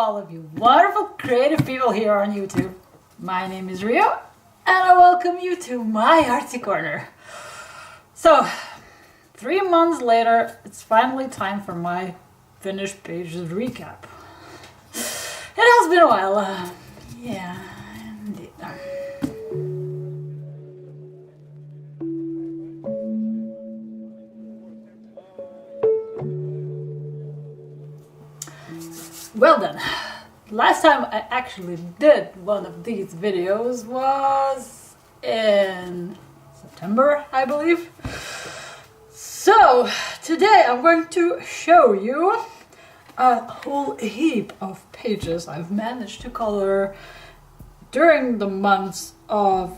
all of you wonderful creative people here on YouTube. My name is Rio and I welcome you to my artsy corner. So, 3 months later, it's finally time for my finished pages recap. It has been a while, yeah, indeed. Well then, last time I actually did one of these videos was in September, I believe. So, today I'm going to show you a whole heap of pages I've managed to color during the months of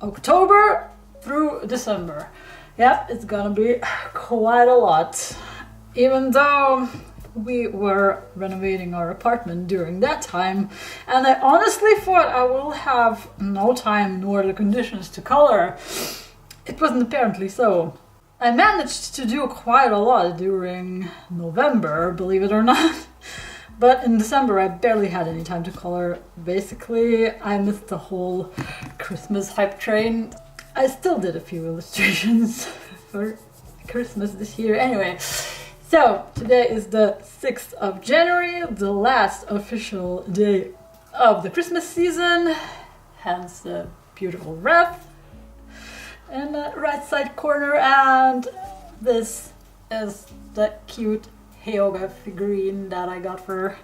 October through December. Yep, it's gonna be quite a lot. Even though we were renovating our apartment during that time, and I honestly thought I will have no time nor the conditions to color. It wasn't apparently so. I managed to do quite a lot during November, believe it or not, but in December I barely had any time to color. Basically, I missed the whole Christmas hype train. I still did a few illustrations for Christmas this year anyway. So, today is the 6th of January, the last official day of the Christmas season, hence the beautiful wreath in the right side corner, and this is the cute Hyoga figurine that I got for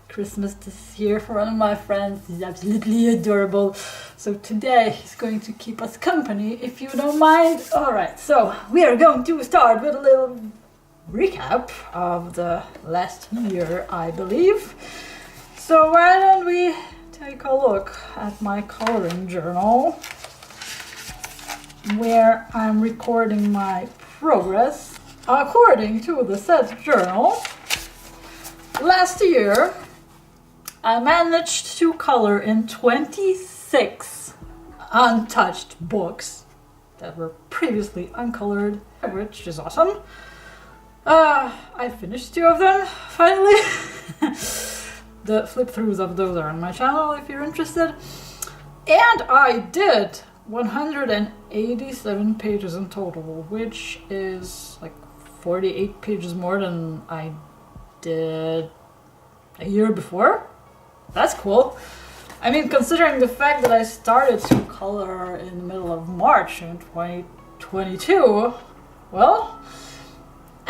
Christmas this year for one of my friends. He's absolutely adorable. So today he's going to keep us company, if you don't mind. Alright, so we are going to start with a little recap of the last year, I believe. So why don't we take a look at my coloring journal, where I'm recording my progress. According to the said journal, last year I managed to color in 26 untouched books that were previously uncolored, which is awesome. I finished 2 of them, finally. The flip-throughs of those are on my channel if you're interested. And I did 187 pages in total, which is like 48 pages more than I did a year before. That's cool. I mean, considering the fact that I started to color in the middle of March in 2022, well,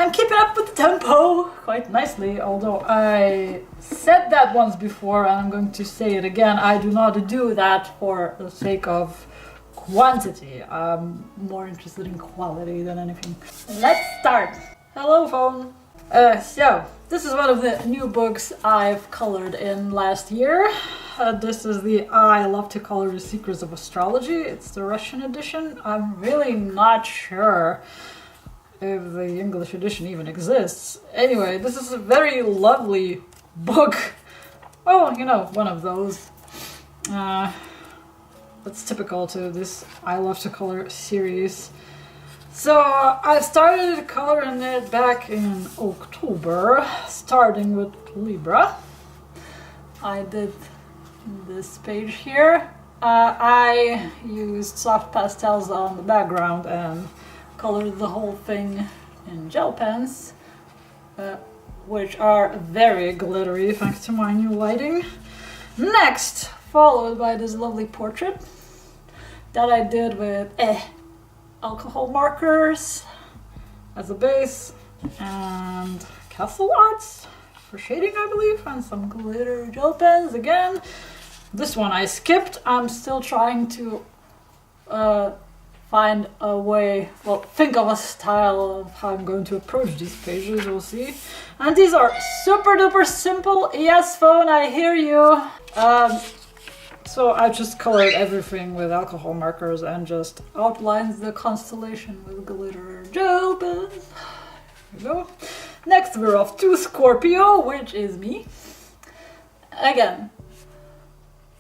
I'm keeping up with the tempo quite nicely, although I said that once before and I'm going to say it again. I do not do that for the sake of quantity. I'm more interested in quality than anything. Let's start. Hello, phone. So, this is one of the new books I've colored in last year. This is the I Love to Color the Secrets of Astrology. It's the Russian edition. I'm really not sure if the English edition even exists. Anyway, this is a very lovely book. Oh, you know, one of those. That's typical to this I Love to Color series. So I started coloring it back in October, starting with Libra. I did this page here. I used soft pastels on the background and colored the whole thing in gel pens, which are very glittery thanks to my new lighting. Next, followed by this lovely portrait that I did with alcohol markers as a base and castle arts for shading, I believe, and some glitter gel pens again. This one I skipped. I'm still trying to find a way, well, think of a style of how I'm going to approach these pages, we'll see. And these are super duper simple. Yes, phone, I hear you. So I just colored everything with alcohol markers and just outlined the constellation with glitter gel pens. There we go. Next we're off to Scorpio, which is me. Again,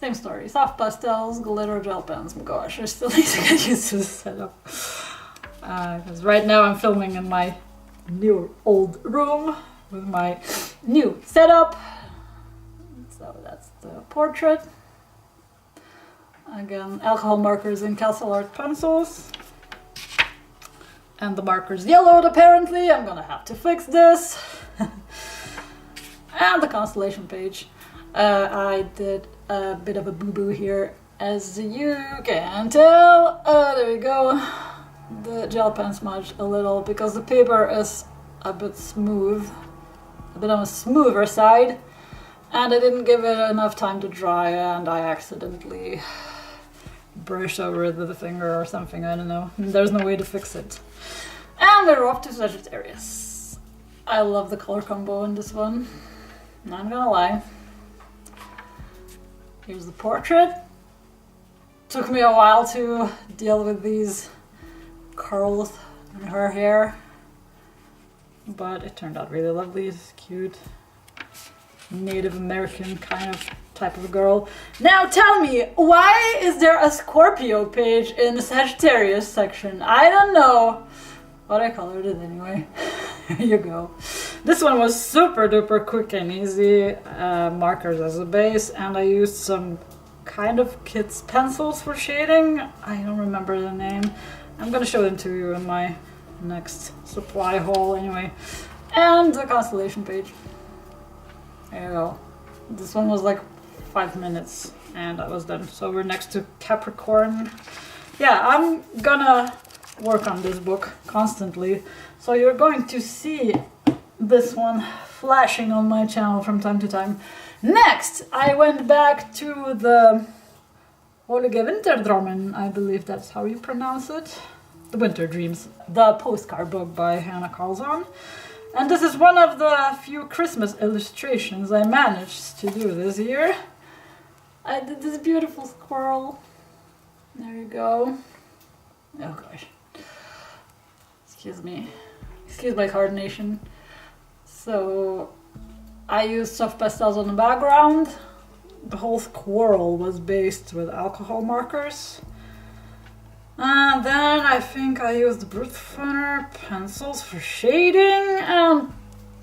same story. Soft pastels, glitter gel pens. Gosh, I still need to get used to this setup. Because right now I'm filming in my new old room with my new setup. the portrait. Again, alcohol markers and castle art pencils. And the marker's yellowed apparently. I'm gonna have to fix this. And the constellation page. I did a bit of a boo-boo here, as you can tell. There you go. The gel pen smudged a little because the paper is a bit smooth, a bit on the smoother side, and I didn't give it enough time to dry, and I accidentally brushed over it with a finger or something, I don't know. There's no way to fix it. And we're off to Sagittarius. I love the color combo in this one, not gonna lie. Here's the portrait. Took me a while to deal with these curls in her hair, but it turned out really lovely. It's cute. Native American kind of type of girl. Now tell me, why is there a Scorpio page in the Sagittarius section? I don't know, but I colored it anyway. Here you go. This one was super duper quick and easy. Markers as a base, and I used some kind of kids pencils for shading. I don't remember the name. I'm gonna show them to you in my next supply haul anyway. And the constellation page. There you go. This one was like 5 minutes and I was done. So we're next to Capricorn. Yeah, I'm gonna work on this book constantly. So you're going to see this one flashing on my channel from time to time. Next, I went back to the Årlige Vinterdrømmen, I believe that's how you pronounce it. The Winter Dreams, the postcard book by Hannah Carlson. And this is one of the few Christmas illustrations I managed to do this year. I did this beautiful squirrel. There you go. Oh gosh. Excuse me. Excuse my coordination. So I used soft pastels on the background. The whole squirrel was based with alcohol markers. And then I think I used Brute Funner pencils for shading and a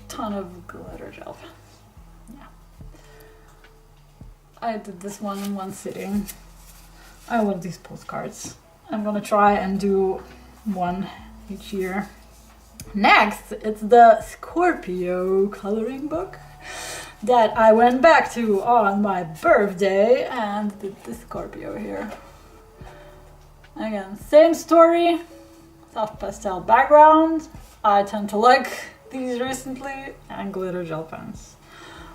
ton of glitter gel. Yeah. I did this one in one sitting. I love these postcards. I'm gonna try and do one each year. Next, it's the Scorpio coloring book that I went back to on my birthday and did the Scorpio here. Again, same story, soft pastel background. I tend to like these recently, and glitter gel pens.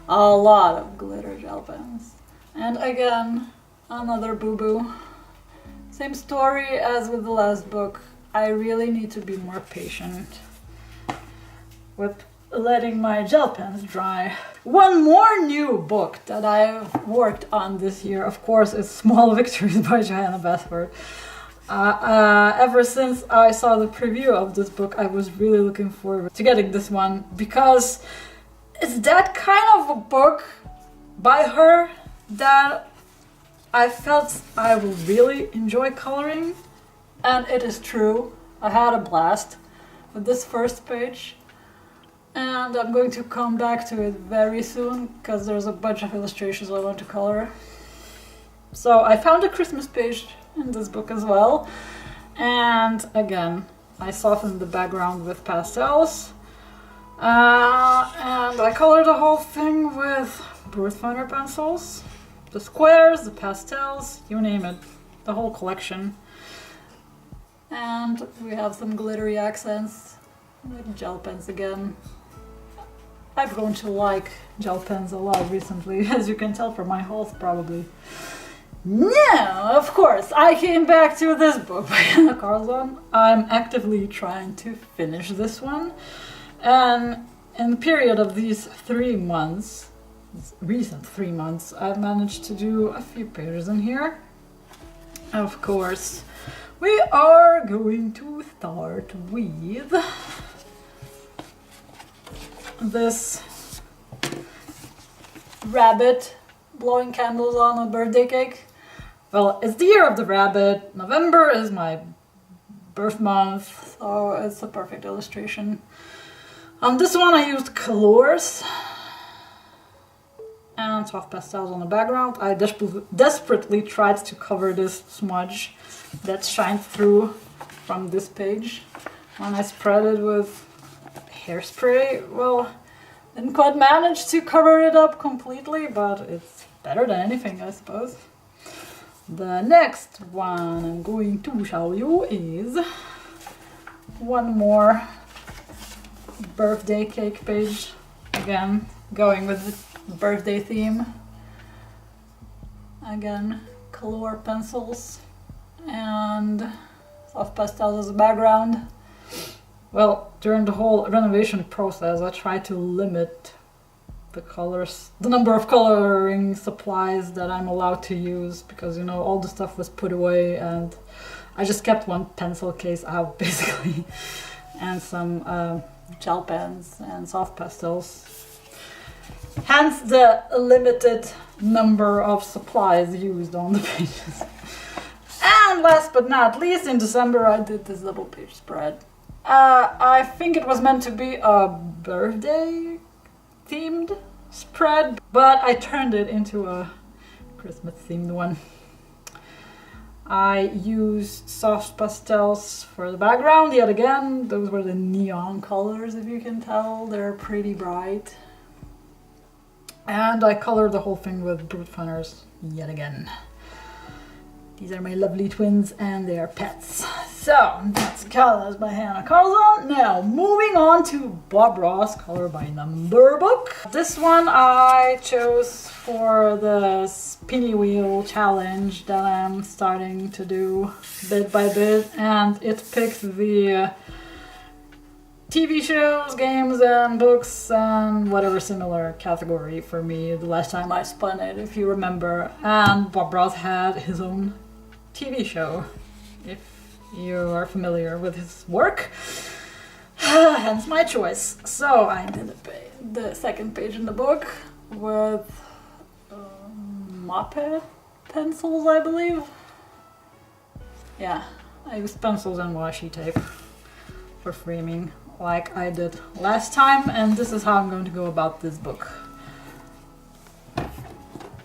A lot of glitter gel pens. And again, another boo-boo. Same story as with the last book. I really need to be more patient with letting my gel pens dry. One more new book that I've worked on this year, of course, is Small Victories by Johanna Basford. Ever since I saw the preview of this book, I was really looking forward to getting this one because it's that kind of a book by her that I felt I will really enjoy coloring, and it is true. I had a blast with this first page, and I'm going to come back to it very soon because there's a bunch of illustrations I want to color. So I found a Christmas page in this book as well, and again I softened the background with pastels, and I colored the whole thing with Brute Funner pencils, the squares, the pastels, you name it, the whole collection. And we have some glittery accents with gel pens again. I've grown to like gel pens a lot recently, as you can tell from my hauls probably. Now, of course, I came back to this book by Hannah Carlson. I'm actively trying to finish this one. And in the period of these 3 months, recent 3 months, I've managed to do a few pages in here. Of course, we are going to start with this rabbit blowing candles on a birthday cake. Well, it's the year of the rabbit. November is my birth month, so it's a perfect illustration. On this one I used colors, and soft pastels on the background. I desperately tried to cover this smudge that shined through from this page when I spread it with hairspray. Well, didn't quite manage to cover it up completely, but it's better than anything, I suppose. The next one I'm going to show you is one more birthday cake page. Again, going with the birthday theme. Again, color pencils and soft pastels as a background. Well, during the whole renovation process, I tried to limit the colors, the number of coloring supplies that I'm allowed to use, because, you know, all the stuff was put away and I just kept one pencil case out basically, and some gel pens and soft pastels. Hence the limited number of supplies used on the pages. And last but not least, in December I did this double page spread. I think it was meant to be a birthday themed spread, but I turned it into a Christmas themed one. I used soft pastels for the background yet again. Those were the neon colors, if you can tell. They're pretty bright. And I colored the whole thing with brute funners yet again. These are my lovely twins and their pets. So that's Colors by Hannah Carlson. Now moving on to Bob Ross Color by Number book. This one I chose for the spinny wheel challenge that I'm starting to do bit by bit, and it picked the TV shows, games, and books, and whatever similar category for me the last time I spun it, if you remember. And Bob Ross had his own TV show, if you are familiar with his work. Hence my choice. So I did the second page in the book with Moppet pencils, I believe. Yeah, I used pencils and washi tape for framing, like I did last time, and this is how I'm going to go about this book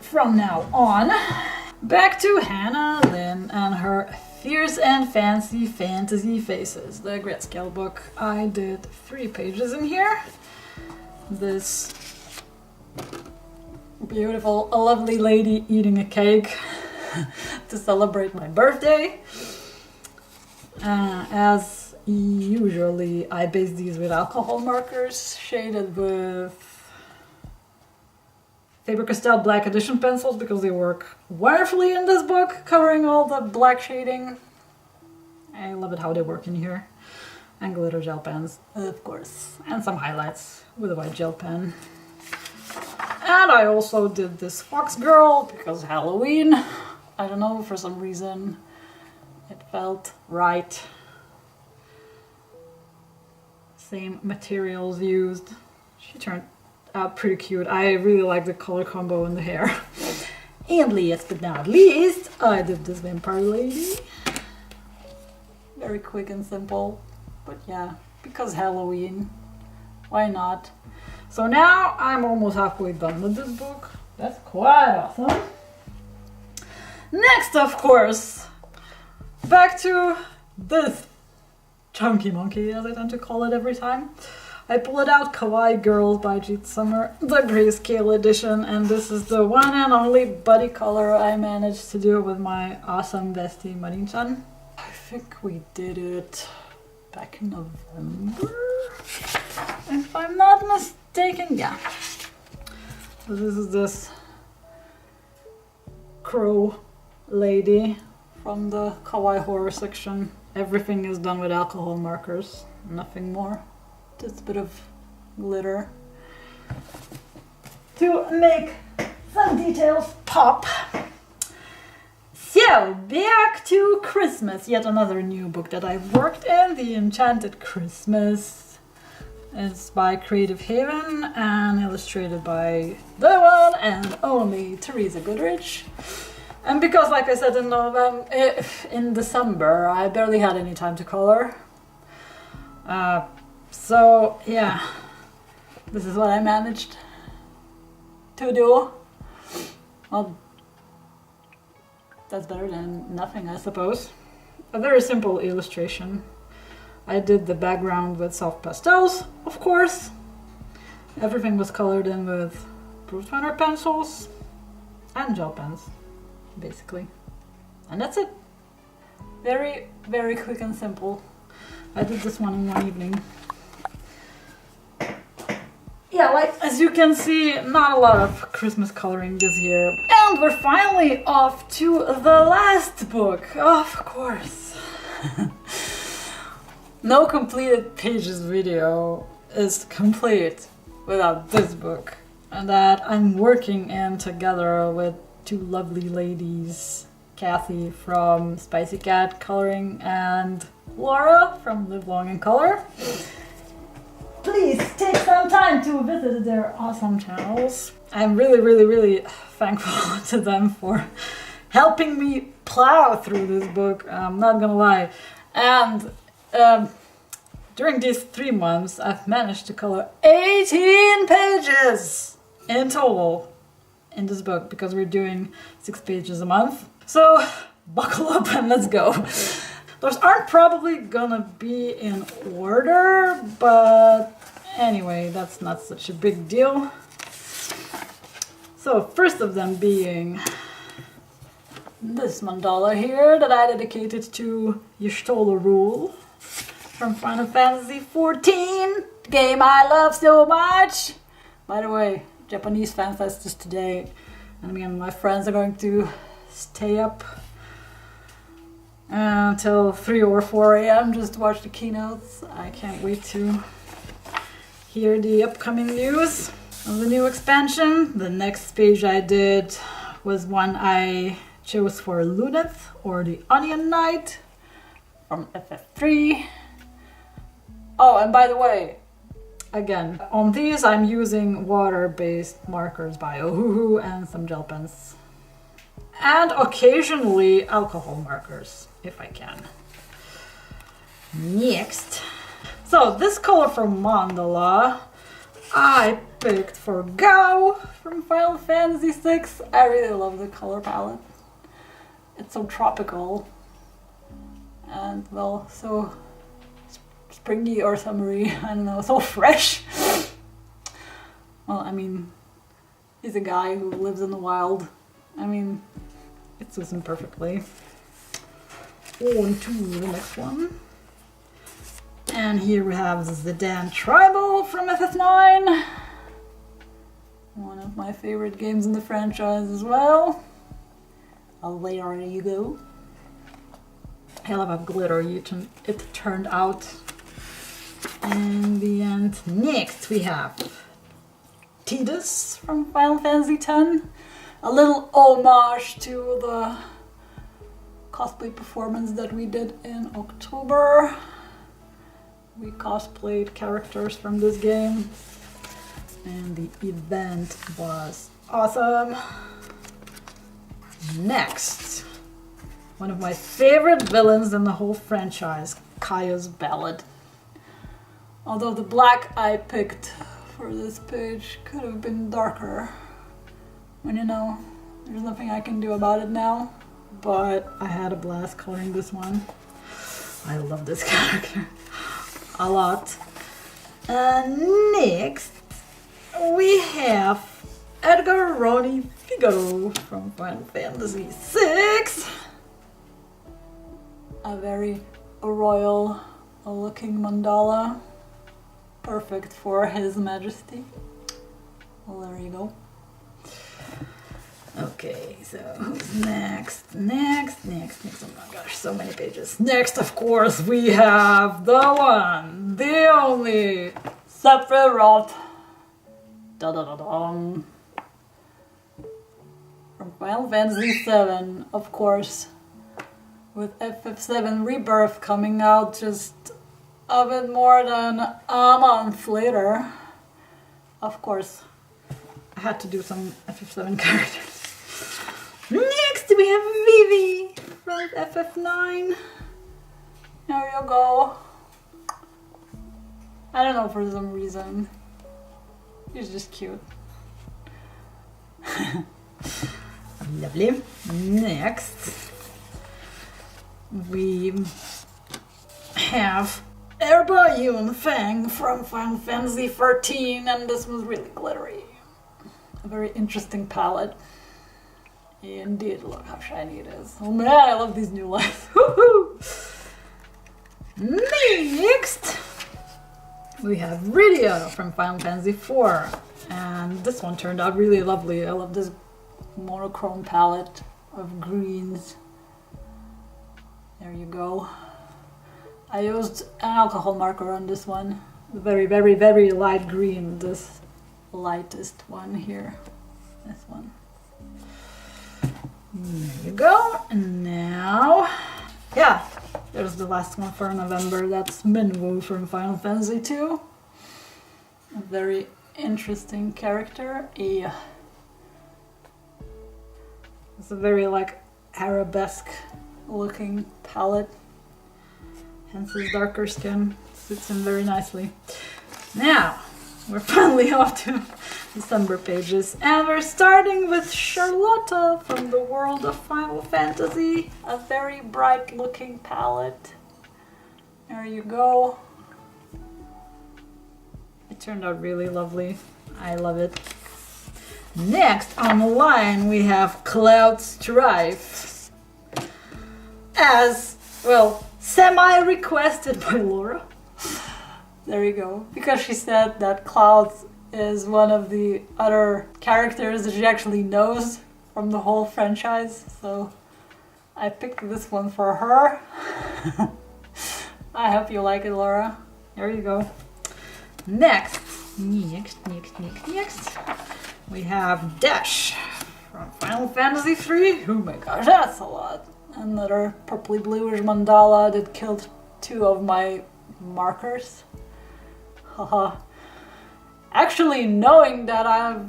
from now on. Back to Hannah Lynn and her Fierce and Fancy Fantasy Faces, the Grayscale book. I did 3 pages in here. This beautiful, lovely lady eating a cake to celebrate my birthday. As usually, I base these with alcohol markers, shaded with Faber-Castell Black Edition pencils, because they work wonderfully in this book, covering all the black shading. I love it how they work in here. And glitter gel pens, of course. And some highlights with a white gel pen. And I also did this Fox Girl, because Halloween. I don't know, for some reason it felt right. Same materials used. She turned pretty cute. I really like the color combo in the hair. And last but not least, I did this Vampire Lady. Very quick and simple, but yeah, because Halloween, why not? So now I'm almost halfway done with this book. That's quite awesome. Next, of course, back to this Chunky Monkey, as I tend to call it every time. I pulled out Kawaii Girls by Jeet Summer, the Grayscale edition, and this is the one and only buddy color I managed to do with my awesome bestie Marin-chan. I think we did it back in November, if I'm not mistaken. Yeah. So this is this crow lady from the Kawaii Horror section. Everything is done with alcohol markers, nothing more. Just a bit of glitter to make some details pop. So, back to Christmas. Yet another new book that I worked in, The Enchanted Christmas. It's by Creative Haven and illustrated by the one and only Teresa Goodrich. And because, like I said, in December, I barely had any time to color. So, yeah, this is what I managed to do Well, that's better than nothing, I suppose. A very simple illustration. I did the background with soft pastels, of course. Everything was colored in with Bruce Banner pencils and gel pens, basically. And that's it. Very, very quick and simple. I did this one in one evening. Yeah, like as you can see, not a lot of Christmas coloring this year. And we're finally off to the last book, of course. No completed pages video is complete without this book. And that I'm working in together with two lovely ladies, Kathy from Spicy Cat Coloring and Laura from Live Long and Color. Please take some time to visit their awesome channels. I'm really thankful to them for helping me plow through this book, I'm not gonna lie. And during these 3 months, I've managed to color 18 pages in total in this book, because we're doing 6 pages a month. So buckle up and let's go. Those aren't probably gonna be in order, but anyway, that's not such a big deal. So first of them being this mandala here that I dedicated to You Stole a Rule from Final Fantasy XIV, the game I love so much. By the way, Japanese Fan Fest is today, and me and my friends are going to stay up until 3 or 4 a.m. just to watch the keynotes. I can't wait to hear the upcoming news of the new expansion. The next page I did was one I chose for Luneth, or the Onion Knight from FF3. Oh, and by the way, again, on these I'm using water-based markers by Ohuhu and some gel pens. And occasionally alcohol markers, if I can. Next. So this color from Mandala, I picked for Gao from Final Fantasy VI. I really love the color palette. It's so tropical. And well, so springy or summery, I don't know, so fresh. Well, I mean, he's a guy who lives in the wild. I mean, it suits him perfectly. On to the next one. And here we have Zidane Tribal from FF9. One of my favorite games in the franchise as well. There you go. I love how glittery it turned out. In the end, next we have Tidus from Final Fantasy X. A little homage to the cosplay performance that we did in October. We cosplayed characters from this game, and the event was awesome. Next, one of my favorite villains in the whole franchise, Kaya's Ballad. Although the black I picked for this page could have been darker. And you know, there's nothing I can do about it now, but I had a blast coloring this one. I love this character a lot. Next, we have Edgar Ronnie Figaro from Final Fantasy VI. A very royal looking mandala. Perfect for His Majesty. Well, there you go. Okay, so who's next? Oh my gosh, so many pages. Next, of course, we have the one, the only, Sephiroth. Da-da-da-dum. From Final Fantasy VII, of course. With FF7 Rebirth coming out just a bit more than a month later. Of course, I had to do some FF7 characters. Next we have Vivi from FF9. There you go. I don't know, for some reason. She's just cute. Lovely. Next, we have Erba Yun Feng from Final Fantasy 13, and this was really glittery. A very interesting palette. Indeed, look how shiny it is. Oh man, I love these new lights. Woohoo! Next, we have Rydia from Final Fantasy 4, and this one turned out really lovely. I love this monochrome palette of greens. There you go. I used an alcohol marker on this one. Very, very, very light green. This lightest one here. This one. There you go. And now, yeah, there's the last one for November. That's Minwu from Final Fantasy 2. A very interesting character. Yeah. It's a very like arabesque looking palette. Hence his darker skin. Suits him very nicely. Now, we're finally off to December pages. And we're starting with Charlotta from the world of Final Fantasy. A very bright looking palette. There you go. It turned out really lovely. I love it. Next on the line we have Cloud Strife. As, well, semi-requested by Laura. There you go. Because she said that Cloud is one of the other characters that she actually knows from the whole franchise. So I picked this one for her. I hope you like it, Laura. There you go. Next, we have Dash from Final Fantasy 3. Oh my gosh, that's a lot. Another purpley bluish mandala that killed 2 of my markers. Haha. Actually, knowing that I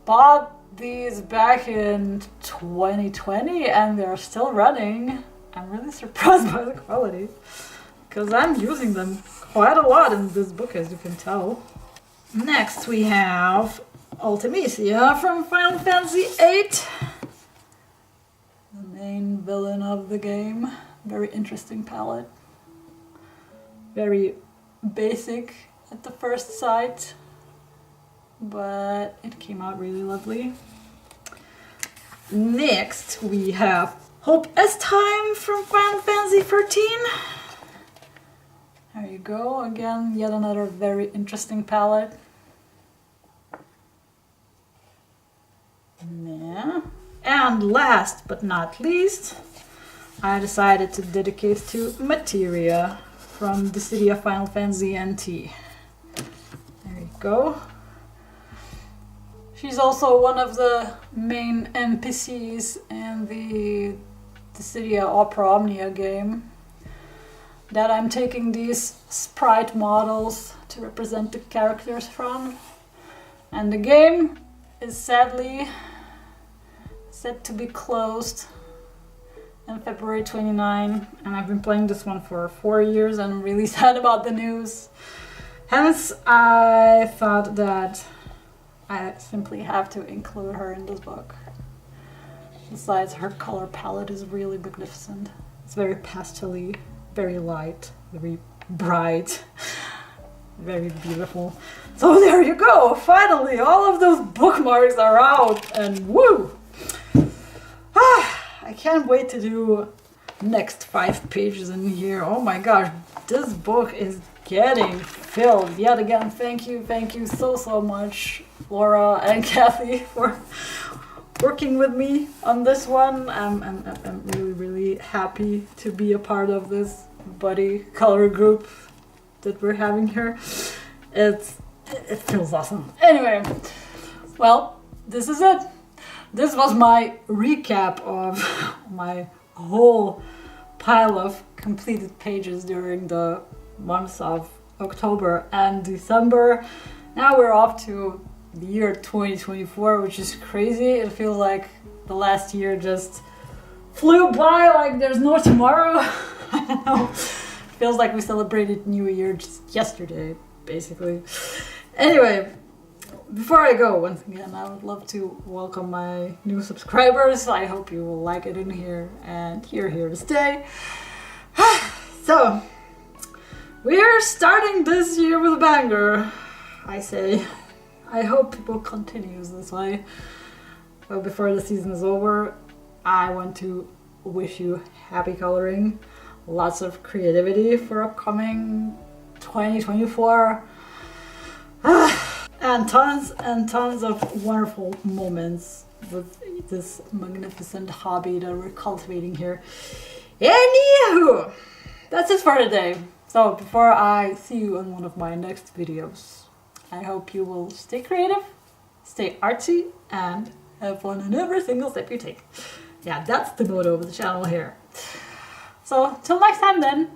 bought these back in 2020 and they're still running, I'm really surprised by the quality. Because I'm using them quite a lot in this book, as you can tell. Next we have Ultimisia from Final Fantasy 8. The main villain of the game. Very interesting palette. Very basic at the first sight, but it came out really lovely. Next we have Hope S Time from Final Fantasy 13. There you go, again, yet another very interesting palette. Yeah. And last but not least, I decided to dedicate to Materia from the City of Final Fantasy NT. There you go. She's also one of the main NPCs in the Dissidia Opera Omnia game that I'm taking these sprite models to represent the characters from. And the game is sadly set to be closed on February 29, and I've been playing this one for 4 years and I'm really sad about the news. Hence, I thought that I simply have to include her in this book. Besides, her color palette is really magnificent. It's very pastel-y, very light, very bright, very beautiful. So there you go, finally all of those bookmarks are out, and woo! I can't wait to do next 5 pages in here. Oh my gosh, this book is getting filled yet again. Thank you so much, Laura and Kathy, for working with me on this one. I'm really happy to be a part of this buddy color group that we're having here. It feels awesome. Anyway, well, this is it. This was my recap of my whole pile of completed pages during the months of October and December. Now we're off to the year 2024, which is crazy. It feels like the last year just flew by like there's no tomorrow. I don't know. It feels like we celebrated New Year just yesterday, basically. Anyway, Before I go, once again, I would love to welcome my new subscribers. I hope you will like it in here, and you're here to stay. So, we're starting this year with a banger, I say. I hope people continues this way. But before the season is over, I want to wish you happy coloring, lots of creativity for upcoming 2024. And tons of wonderful moments with this magnificent hobby that we're cultivating here. Anywho, that's it for today. So before I see you in one of my next videos, I hope you will stay creative, stay artsy, and have fun in every single step you take. Yeah, that's the motto of the channel here. So till next time then,